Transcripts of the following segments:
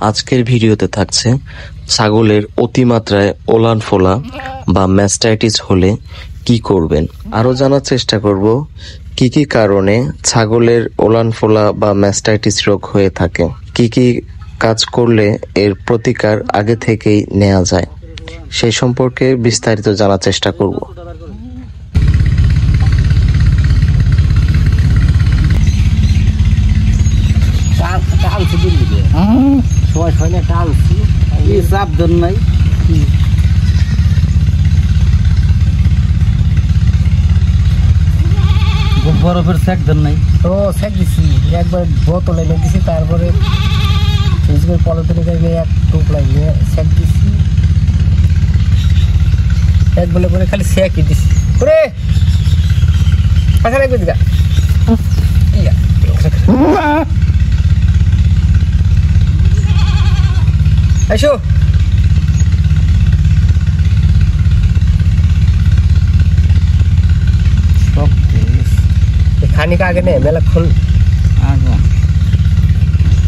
আজকের ভিডিওতে থাকছে ছাগলের অতিমাত্রায় ওলান ফোলা বা ম্যাস্টাইটিস হলে কি করবেন। আরো জানার চেষ্টা করব কি কি কারণে ছাগলের ওলান ফোলা বা ম্যাস্টাইটিস রোগ হয়ে থাকে, কি কি কাজ করলে এর প্রতিকার আগে থেকেই নেওয়া যায়, সেই সম্পর্কে বিস্তারিত জানার চেষ্টা করব। বরফের সেক দেন নাই তো সেক দিছি একবার বোতল এনে দিছি, তারপরে পলিথিনে এক টুক লাগিয়ে সেক দিছি, এক বলে করে খালি সেকই দিছি করে পাখা রাখবে দিকা আসো খানিক আগে নে মেলা খুন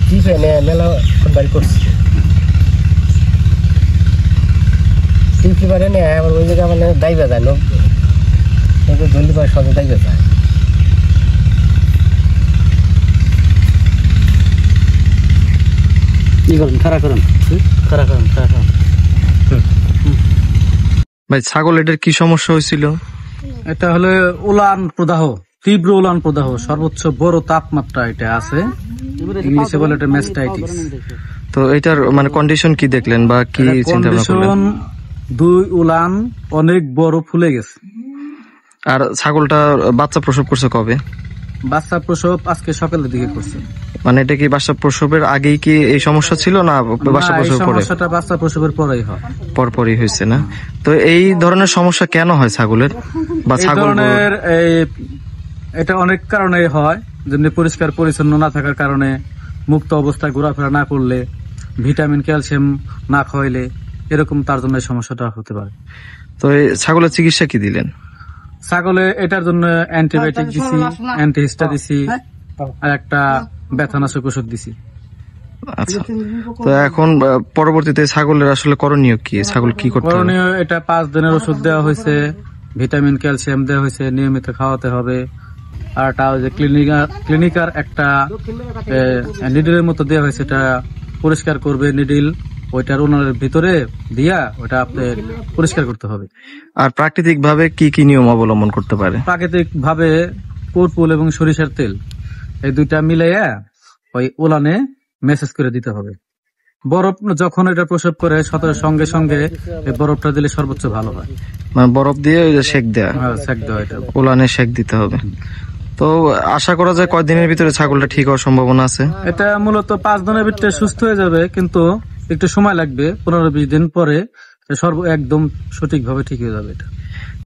জিপে নে মেলা বাড়ি করছি টিপি পারে নে আবার ওই জায়গা মানে দাইবে যায় লোক জলদি পারে সবে দাইবে যায়। কি করেন খারাপ করেন খারাপ করেন খারাপ করেন ভাই, ছাগল এটার কি সমস্যা হয়েছিল? এটা হলো উলান প্রদাহ, তীব্র উলান প্রদাহ, সর্বোচ্চ বড় তাপমাত্রা এটা আছে, ইংলিশে বলে এটা ম্যাস্টাইটিস। তো এটার মানে কন্ডিশন কি দেখলেন বা কি চিন্তা ভাবনা করলেন? দুই উলান অনেক বড় ফুলে গেছে। আর ছাগলটা বাচ্চা প্রসব করছে কবে? বাচ্চা প্রসব আজকে সকালের দিকে করছে। মানে এটা কি বাচ্চা প্রসবের আগেই কি এই সমস্যা ছিল না বাচ্চা প্রসবের পরে? সমস্যাটা বাচ্চা প্রসবের পরেই হয়, পরপরই হয়েছে না? তো এই ধরনের সমস্যা কেন হয় ছাগলের বা ছাগলের? এটা অনেক কারণে হয়, যেমনি পরিষ্কার পরিচ্ছন্ন না থাকার কারণে, মুক্ত অবস্থায় ঘোরাফেরা না করলে, ভিটামিন ক্যালসিয়াম না খাওয়াইলে, এরকম তার জন্য এই সমস্যাটা হতে পারে। তো এই ছাগলের চিকিৎসা কি দিলেন? ছাগলে এটার জন্য অ্যান্টিবায়োটিক দিছি, অ্যান্টিহিস্টা দিছি, আর একটা ব্যথানাশক ওষুধ দিছি। আচ্ছা, তো এখন পরবর্তীতে ছাগলের আসলে করণীয় কি? ছাগল কি করতে হবে? করণীয় এটা 5 দিনের ওষুধ দেওয়া হয়েছে, ভিটামিন ক্যালসিয়াম দেওয়া হয়েছে, নিয়মিত খাওয়াতে হবে। আর এটা যে ক্লিনিকার একটা নিডিলের মতো দেওয়া হয়েছে, এটা পরিষ্কার করবে নিডিল, ওইটার উনানের ভিতরে দিয়া ওইটা আপনার পরিষ্কার করতে হবে। আর প্রাকৃতিক ভাবে কি কি নিয়ম অবলম্বন করতে পারে? প্রাকৃতিক ভাবে কর্পুল এবং সরিষার তেল এই দুইটা মিলাইয়া ওই উলানে মেসেজ করে দিতে হবে। বরফ যখন এটা প্রসব করে সঙ্গে সঙ্গে এই বরফটা দিলে সর্বোচ্চ ভালো হয়। মানে বরফ দিয়ে সেক দেয়া? সেক দেওয়া, এটা উলানে সেক দিতে হবে। তো আশা করা যায় কয়দিনের ভিতরে ছাগলটা ঠিক হওয়ার সম্ভাবনা আছে? এটা মূলত 5 দিনের ভিতরে সুস্থ হয়ে যাবে, কিন্তু একটু সময় লাগবে। 15-20 দিন পরে একদম সঠিকভাবে ঠিক হয়ে যাবে এটা।